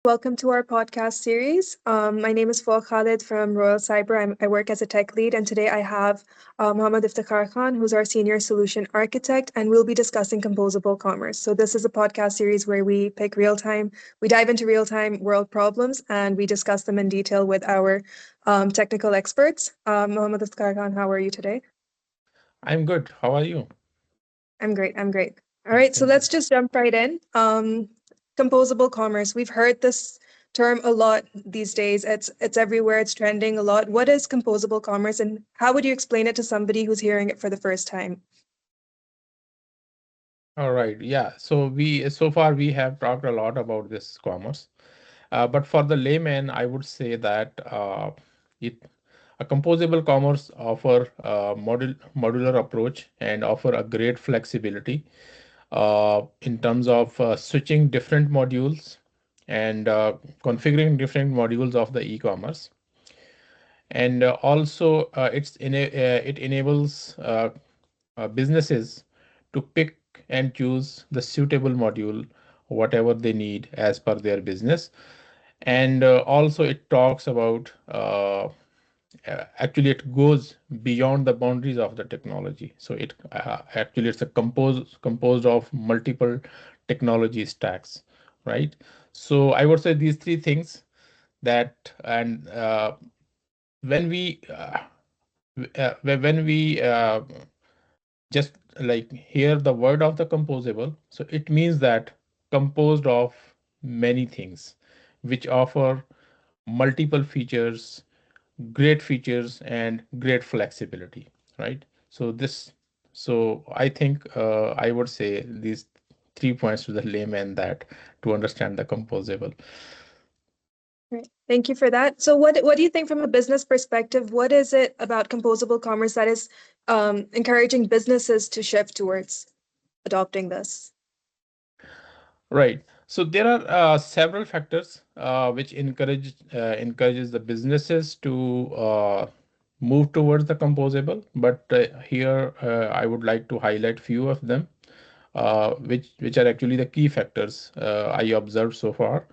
Welcome to our podcast series. My name is Foha Khalid from Royal Cyber. I work as a tech lead, and today I have Muhammad Iftikhar Khan, who's our senior solution architect, and we'll be discussing composable commerce. So this is a podcast series where we dive into real-time world problems, and we discuss them in detail with our technical experts. Muhammad Iftikhar Khan, how are you today? I'm good. How are you? I'm great. I'm great. All right, so Thank you. let's just jump right in. Composable commerce. We've heard this term a lot these days. It's everywhere. It's trending a lot. What is composable commerce, and how would you explain it to somebody who's hearing it for the first time? All right. Yeah. So far we have talked a lot about this commerce, but for the layman, I would say that it a composable commerce offer a modular approach and offer a great flexibility in terms of switching different modules and configuring different modules of the e-commerce. And also it enables businesses to pick and choose the suitable module whatever they need as per their business. And also it talks about actually it goes beyond the boundaries of the technology. So it actually it's a composed of multiple technology stacks, right? So I would say these three things that and when we when we just like hear the word of the composable, so it means that composed of many things which offer multiple features, great features and great flexibility, right? So I think I would say these 3 points to the layman that to understand the composable. Right. Thank you for that. So what do you think from a business perspective? What is it about composable commerce that is encouraging businesses to shift towards adopting this? Right. So there are several factors which encourages the businesses to move towards the composable. But here I would like to highlight few of them, which are actually the key factors I observed so far.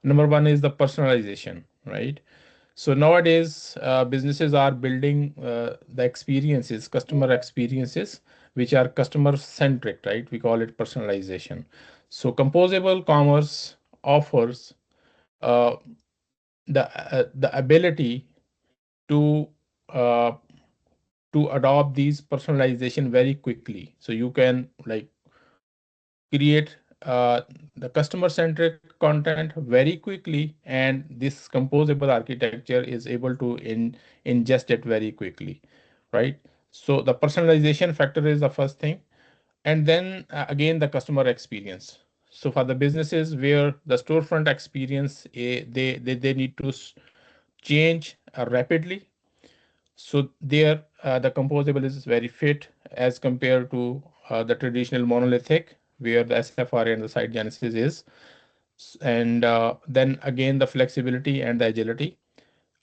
Number one is the personalization, right? So nowadays, businesses are building the experiences, customer experiences, which are customer centric, right? We call it personalization. So composable commerce offers uh, the ability to uh, to adopt these personalization very quickly. So you can like create the customer centric content very quickly, and this composable architecture is able to ingest it very quickly, right? So the personalization factor is the first thing, and then again the customer experience. So for the businesses where the storefront experience they need to change rapidly, so there, the composable is very fit as compared to the traditional monolithic, where the SFRA and the SiteGenesis is. And then again, the flexibility and the agility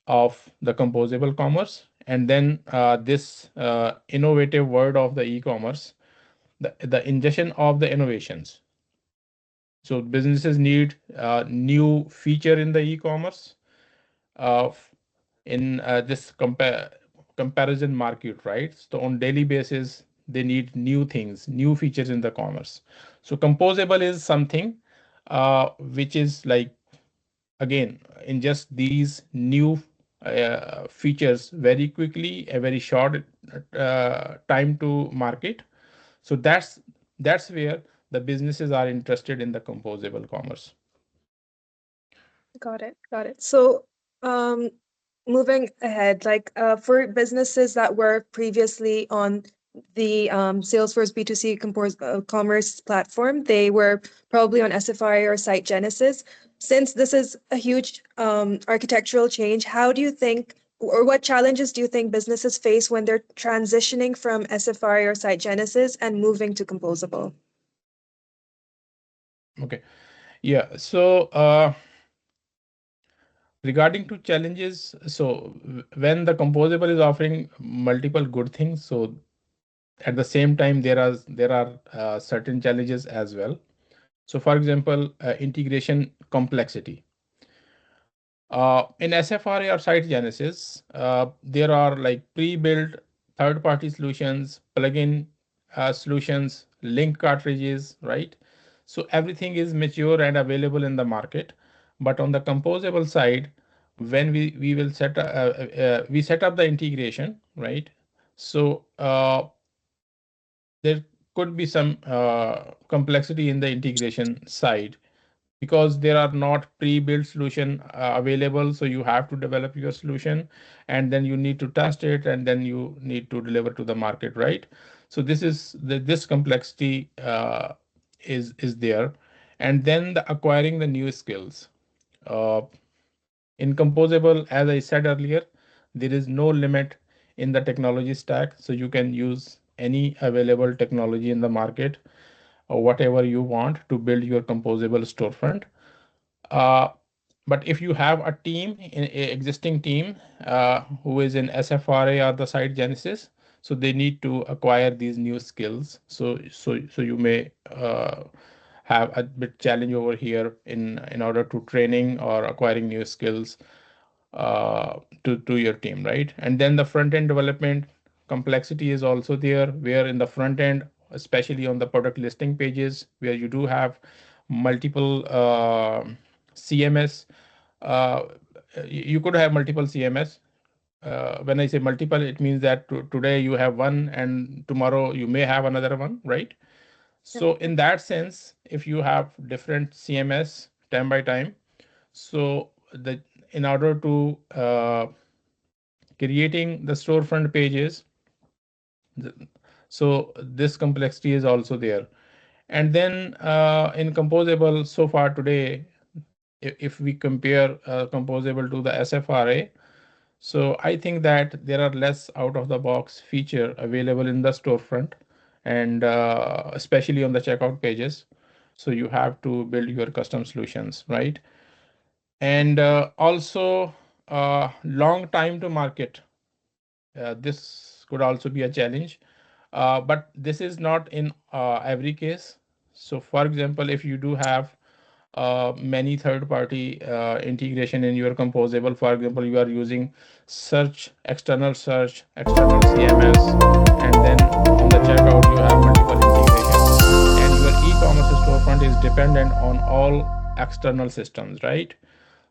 of the composable commerce. And then this innovative word of the e-commerce, the ingestion of the innovations. So businesses need new feature in the e-commerce uh, in this comparison market, right? So on daily basis, they need new things, new features in the commerce. So composable is something which is like again in just these new features very quickly, a very short time to market. So that's where the businesses are interested in the composable commerce. Got it. Got it. So, moving ahead, like for businesses that were previously on the Salesforce B2C commerce platform, they were probably on SFRA or SiteGenesis. Since this is a huge architectural change, how do you think, or what challenges do you think businesses face when they're transitioning from SFRA or SiteGenesis and moving to composable? Okay. Yeah. So regarding to challenges, so when the composable is offering multiple good things, so at the same time there are certain challenges as well. So for example, integration complexity. In SFRA or SiteGenesis, there are like pre-built third-party solutions, plugin solutions, link cartridges, right? So everything is mature and available in the market. But on the composable side, when we will we set up the integration, right? So there could be some complexity in the integration side because there are not pre-built solution available, so you have to develop your solution and then you need to test it and then you need to deliver to the market, right? So this complexity is there. And then the acquiring the new skills. uh, in composable, as I said earlier, there is no limit in the technology stack, so you can use any available technology in the market or whatever you want to build your composable storefront. uh, but if you have a team, in a existing team who is in SFRA or the site Genesis, so they need to acquire these new skills. So you may have a bit challenge over here in order to training or acquiring new skills to your team, right? And then the front end development complexity is also there, where in the front end, especially on the product listing pages, where you do have multiple CMS. Uh, you could have multiple CMS. When I say multiple, it means that today you have one and tomorrow you may have another one, right? Yep. So in that sense, if you have different CMS time by time, so the in order to creating the storefront pages, so this complexity is also there. And then in composable so far today, if we compare composable to the SFRA, so I think that there are less out of the box feature available in the storefront, and especially on the checkout pages. So you have to build your custom solutions, right? And also long time to market. This could also be a challenge, but this is not in every case. So for example, if you do have many third party integration in your composable, for example, you are using search, external CMS, and then on the checkout you have multiple integration, and your e-commerce storefront is dependent on all external systems, right?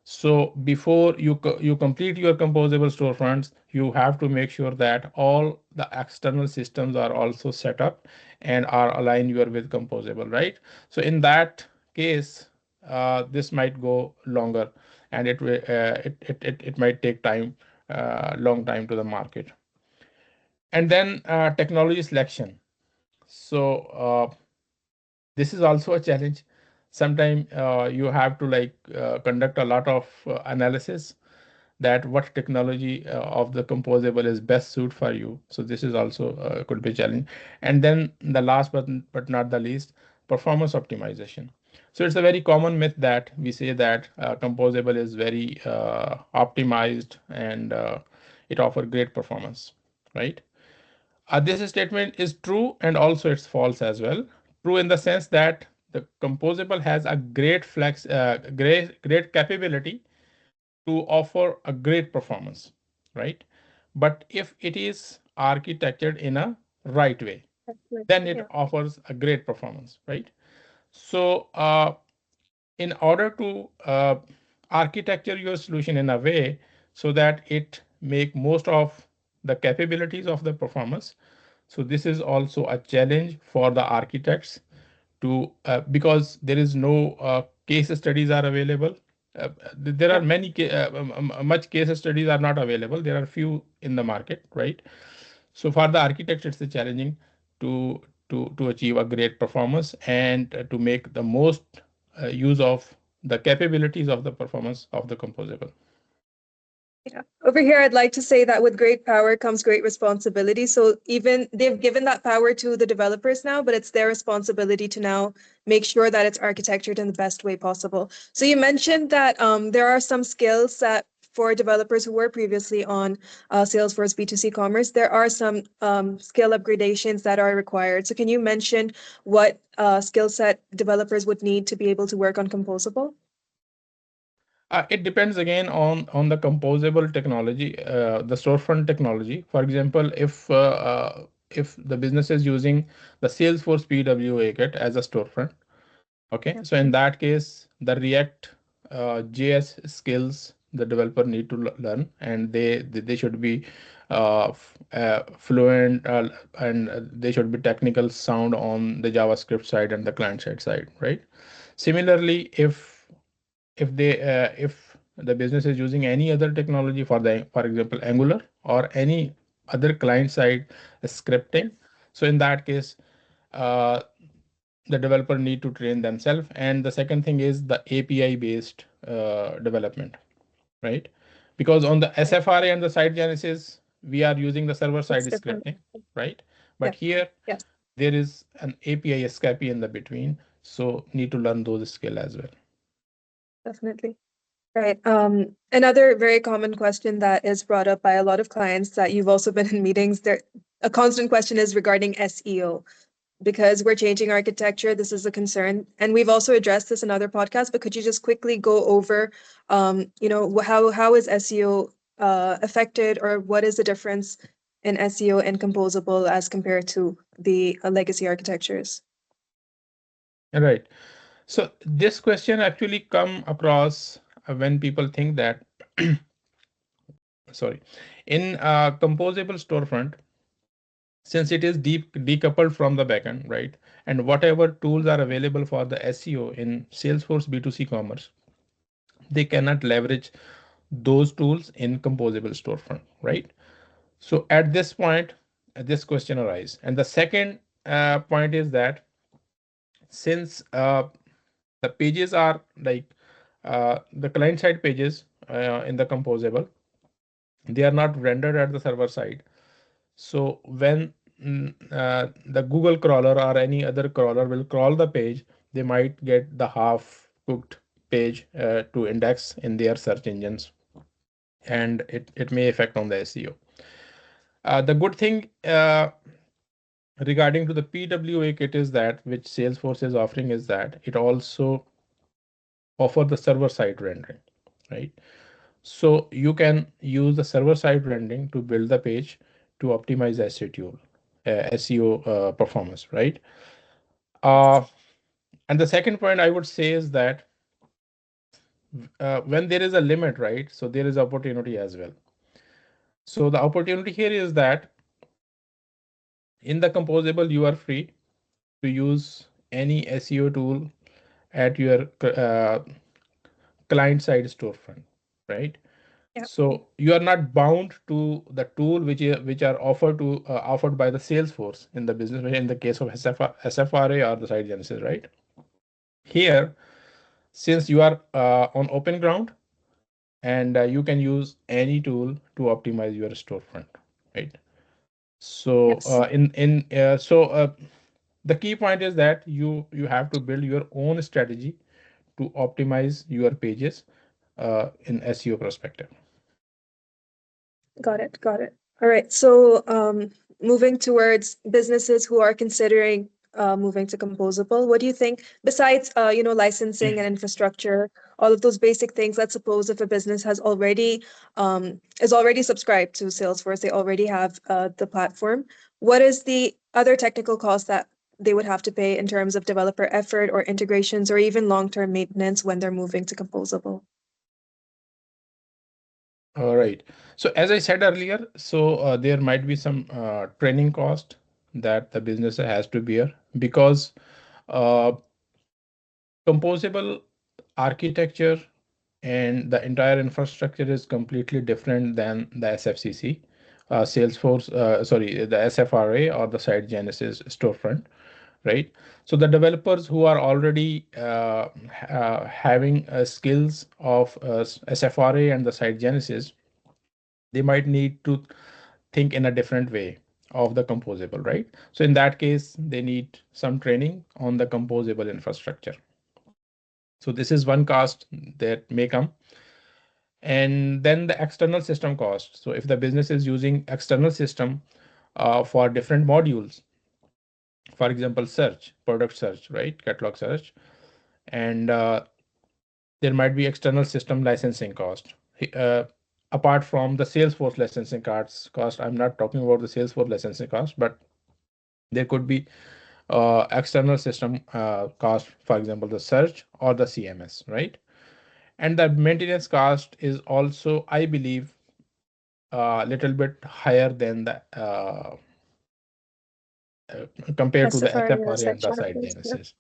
So before you complete your composable storefronts, you have to make sure that all the external systems are also set up and are aligned your with composable, right? So in that case, this might go longer, and it might take time, long time to the market. And then technology selection. So this is also a challenge. Sometimes you have to conduct a lot of analysis that what technology of the composable is best suit for you. So this is also could be a challenge. And then the last but not the least, performance optimization. So it's a very common myth that we say that composable is very optimized and it offers great performance, right? This statement is true and also it's false as well. True in the sense that the composable has a great capability to offer a great performance, right? But if it is architectured in a right way, Excellent. then it Yeah. offers a great performance, right? So in order to architecture your solution in a way so that it make most of the capabilities of the performance, so this is also a challenge for the architects to because there is no case studies are available. There are Yep. many much case studies are not available. There are few in the market, right? So for the architect, it's challenging to to achieve a great performance and to make the most use of the capabilities of the performance of the composable. Yeah. Over here, I'd like to say that with great power comes great responsibility. So even they've given that power to the developers now, but it's their responsibility to now make sure that it's architectured in the best way possible. So you mentioned that there are some skills that for developers who were previously on Salesforce B2C Commerce, there are some skill upgradations that are required. So can you mention what skill set developers would need to be able to work on Composable? It depends again on the composable technology, the storefront technology. For example, if the business is using the Salesforce PWA kit as a storefront, okay, Yeah. so in that case, the React JS skills the developer need to learn, and they should be fluent, and they should be technical sound on the JavaScript side and the client side, right? Similarly, if the business is using any other technology for example Angular or any other client side scripting, so in that case uh, the developer need to train themselves. And the second thing is the API based development, right? Because on the Right. SFRA and the site genesis we are using the server side It's different. scripting, right? Yeah. But here Yes, there is an API escape in the between, so need to learn those skill as well. definitely. Right. Another very common question that is brought up by a lot of clients that you've also been in meetings, there a constant question is regarding SEO. Because we're changing architecture, this is a concern. And we've also addressed this in other podcasts, but could you just quickly go over, how is SEO affected, or what is the difference in SEO and composable as compared to the legacy architectures? Right. So this question actually come across when people think that, sorry, in composable storefront, since it is deep decoupled from the backend, right? And whatever tools are available for the SEO in Salesforce B2C commerce, they cannot leverage those tools in composable storefront, right? So at this point, this question arises. And the second point is that since the pages are like the client side pages in the composable, they are not rendered at the server side. So when the Google crawler or any other crawler will crawl the page, they might get the half cooked page to index in their search engines, and it may affect on the SEO. The good thing regarding to the PWA kit is that which Salesforce is offering is that it also offer the server side rendering, right? So you can use the server side rendering to build the page to optimize SEO performance, right? Yes. Uh, and the second point I would say is that when there is a limit, right? So there is opportunity as well. So the opportunity here is that in the composable, you are free to use any SEO tool at your client side storefront, right? Yeah. So you are not bound to the tool which are offered by the Salesforce in the business in the case of SFRA or the site genesis, right? Here, since you are on open ground, and you can use any tool to optimize your storefront, right? So Yes. the key point is that you have to build your own strategy to optimize your pages in SEO perspective. Got it. Got it. All right. So, moving towards businesses who are considering moving to composable, what do you think? Besides, licensing and infrastructure, all of those basic things. Let's suppose if a business has already is already subscribed to Salesforce, they already have the platform. What is the other technical cost that they would have to pay in terms of developer effort or integrations or even long-term maintenance when they're moving to composable? All right. So as I said earlier, so there might be some training cost that the business has to bear because uh, composable architecture and the entire infrastructure is completely different than the SFCC, the SFRA or the site Genesis storefront, right? So the developers who are already having skills of SFRA and the site Genesis, they might need to think in a different way of the composable, right? So in that case, they need some training on the composable infrastructure. So this is one cost that may come. And then the external system cost. So if the business is using external system for different modules, for example, search, product search, right? Catalog search, and There might be external system licensing cost. Uh, Apart from the Salesforce licensing cost, I'm not talking about the Salesforce licensing cost, but there could be external system cost, for example, the search or the CMS, right? And the maintenance cost is also, I believe, a little bit higher than the compared to the SFRA or SFRA and the site SiteGenesis, yeah. genesis,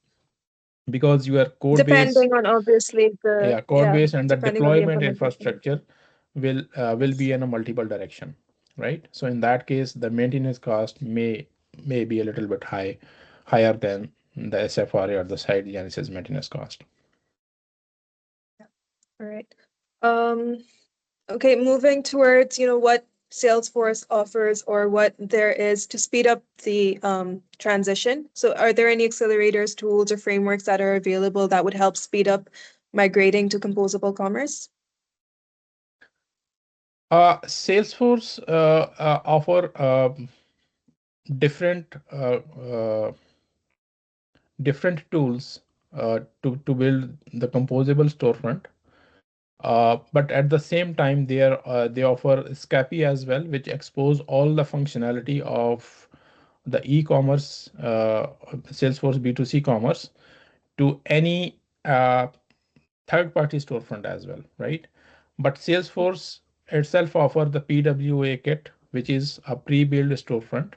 because your code base, Depending on obviously yeah, the, code yeah, base and the depending on the deployment implementation. infrastructure will be in a multiple direction, right? So in that case, the maintenance cost may be a little bit higher than the SFRA or the site genesis maintenance cost. All right. Um, okay, moving towards, what Salesforce offers or what there is to speed up the transition. So are there any accelerators, tools, or frameworks that are available that would help speed up migrating to composable commerce? Salesforce offer different different tools to build the composable storefront. But at the same time, they offer Scapy as well, which expose all the functionality of the e-commerce, Salesforce B2C commerce to any third-party storefront as well, right? But Salesforce itself offer the PWA kit, which is a pre-built storefront,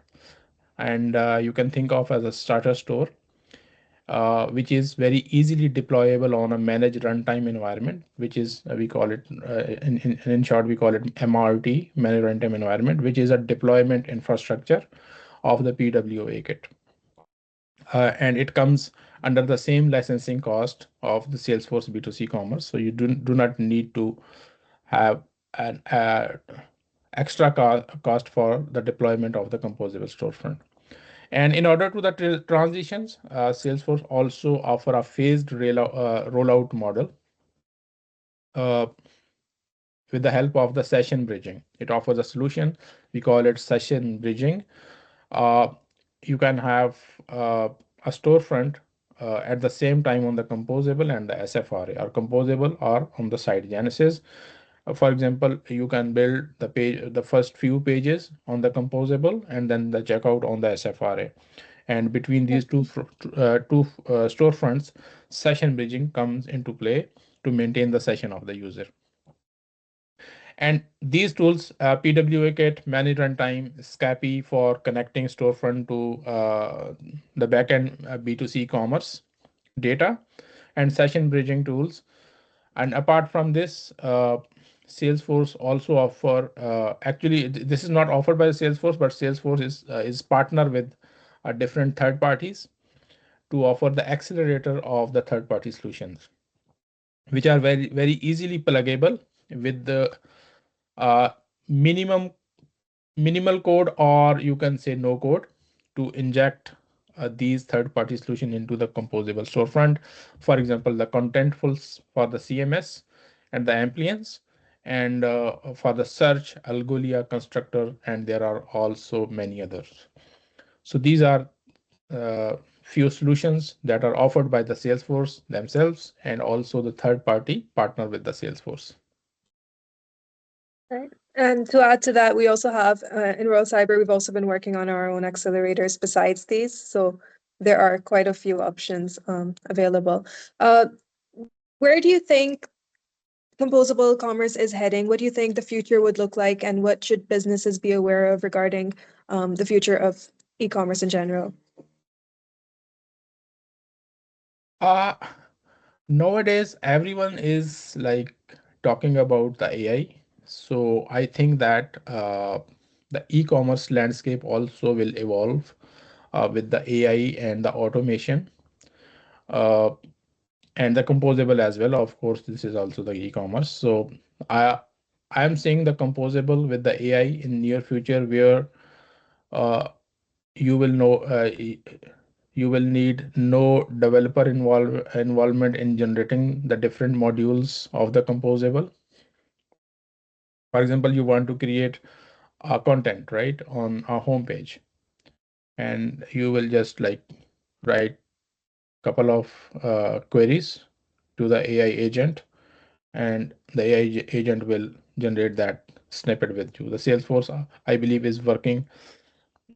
and you can think of as a starter store, which is very easily deployable on a managed runtime environment, which is we call it in short we call it MRT, managed runtime environment, which is a deployment infrastructure of the PWA kit, and it comes under the same licensing cost of the Salesforce B2C commerce. So you do not need to have an extra cost for the deployment of the composable storefront. And in order to the transitions, Salesforce also offer a phased rollout model uh, with the help of the session bridging. It offers a solution. We call it session bridging. Uh, you can have a storefront at the same time on the composable and the SFRA, or composable or on the site genesis. For example, you can build the first few pages on the composable and then the checkout on the SFRA. And between these two storefronts, session bridging comes into play to maintain the session of the user. And these tools, PWA Kit, Manage Runtime, Scapy for connecting storefront to the backend B2C commerce data, and session bridging tools. And apart from this, Salesforce also offer, actually, this is not offered by Salesforce, but Salesforce is partner with different third parties to offer the accelerator of the third party solutions, which are very easily pluggable with the uh, minimum minimal code, or you can say no code, to inject these third party solution into the composable storefront. For example, the contentfuls for the CMS and the ampliance, and for the search, Algolia constructor, and there are also many others. So these are few solutions that are offered by the Salesforce themselves and also the third party partner with the Salesforce. Right. And to add to that, we also have in Royal Cyber, we've also been working on our own accelerators besides these. So there are quite a few options available. Uh, where do you think composable commerce is heading? What do you think the future would look like, and what should businesses be aware of regarding the future of e-commerce in general? Uh, Nowadays, everyone is like talking about the AI. So I think that the e-commerce landscape also will evolve with the AI and the automation, uh, and the composable as well. Of course, this is also the e-commerce. So I I am seeing the composable with the AI in near future, where uh, you will know you will need no developer involvement in generating the different modules of the composable. For example, you want to create a content, right, on a homepage, and you will just like write couple of queries to the AI agent, and the AI agent will generate that snippet with you. The Salesforce, I believe, is working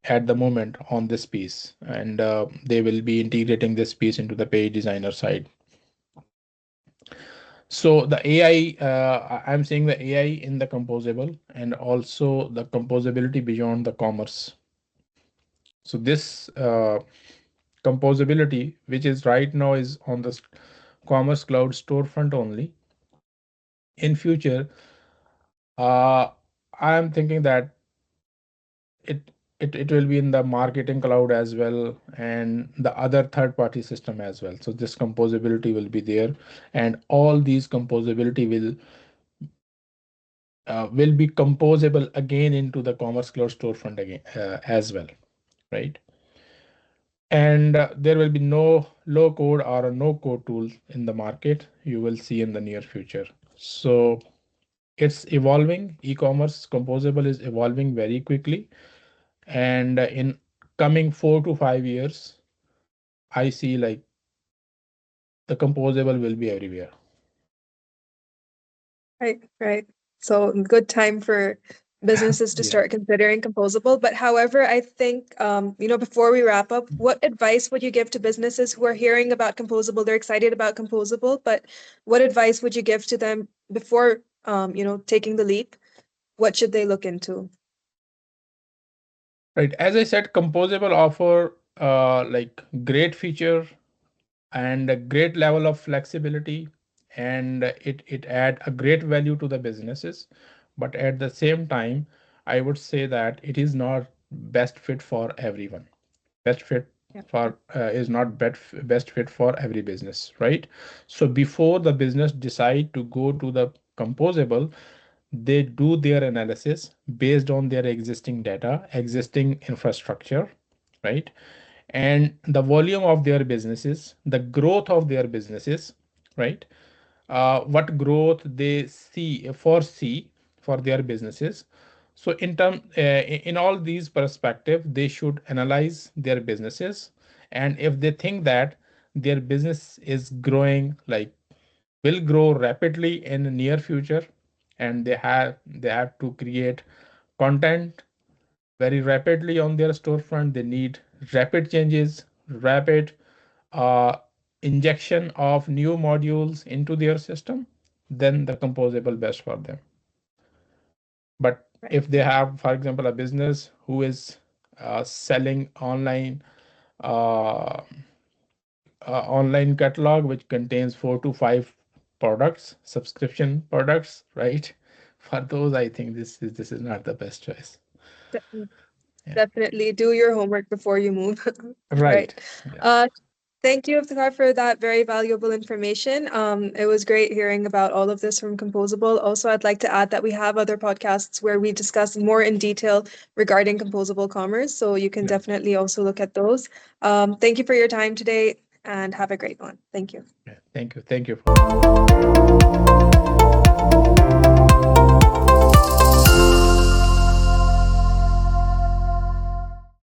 at the moment on this piece, and they will be integrating this piece into the page designer side. So the AI, I'm seeing the AI in the composable and also the composability beyond the commerce. So this composability, which is right now is on the commerce cloud storefront only. In future, uh, I am thinking that it it will be in the marketing cloud as well and the other third party system as well. So this composability will be there, and all these composability will be composable again into the commerce cloud storefront again as well, right? And there will be no low code or a no code tool in the market you will see in the near future. So it's evolving. E-commerce composable is evolving very quickly, and in coming 4 to 5 years, I see like the composable will be everywhere. Right, right. So good time for businesses to Yeah. start considering composable. But however, I think before we wrap up, what advice would you give to businesses who are hearing about composable? They're excited about composable, but what advice would you give to them before taking the leap? What should they look into? Right. As I said, composable offer like great feature and a great level of flexibility, and it add a great value to the businesses. But at the same time, I would say that it is not best fit for everyone. Best fit Yeah. for is not best fit for every business, right? So before the business decide to go to the composable, they do their analysis based on their existing data, existing infrastructure, right? And the volume of their businesses, the growth of their businesses, right? What growth they foresee for their businesses. So in all these perspective, they should analyze their businesses, and if they think that their business is growing like will grow rapidly in the near future, and they have to create content very rapidly on their storefront. They need rapid changes, rapid uh, injection of new modules into their system, then the composable best for them. But Right, if they right. have, for example, a business who is selling uh, online catalog which contains 4 to 5 products, subscription products, right? For those, I think this is not the best choice. De- Yeah. Definitely do your homework before you move. Right. Right. Yeah. Uh, Thank you, Iftikhar, for that very valuable information. It was great hearing about all of this from Composable. Also, I'd like to add that we have other podcasts where we discuss more in detail regarding composable commerce. So you can Right. definitely also look at those. Thank you for your time today and have a great one. Thank you. Yeah. Thank you. Thank you for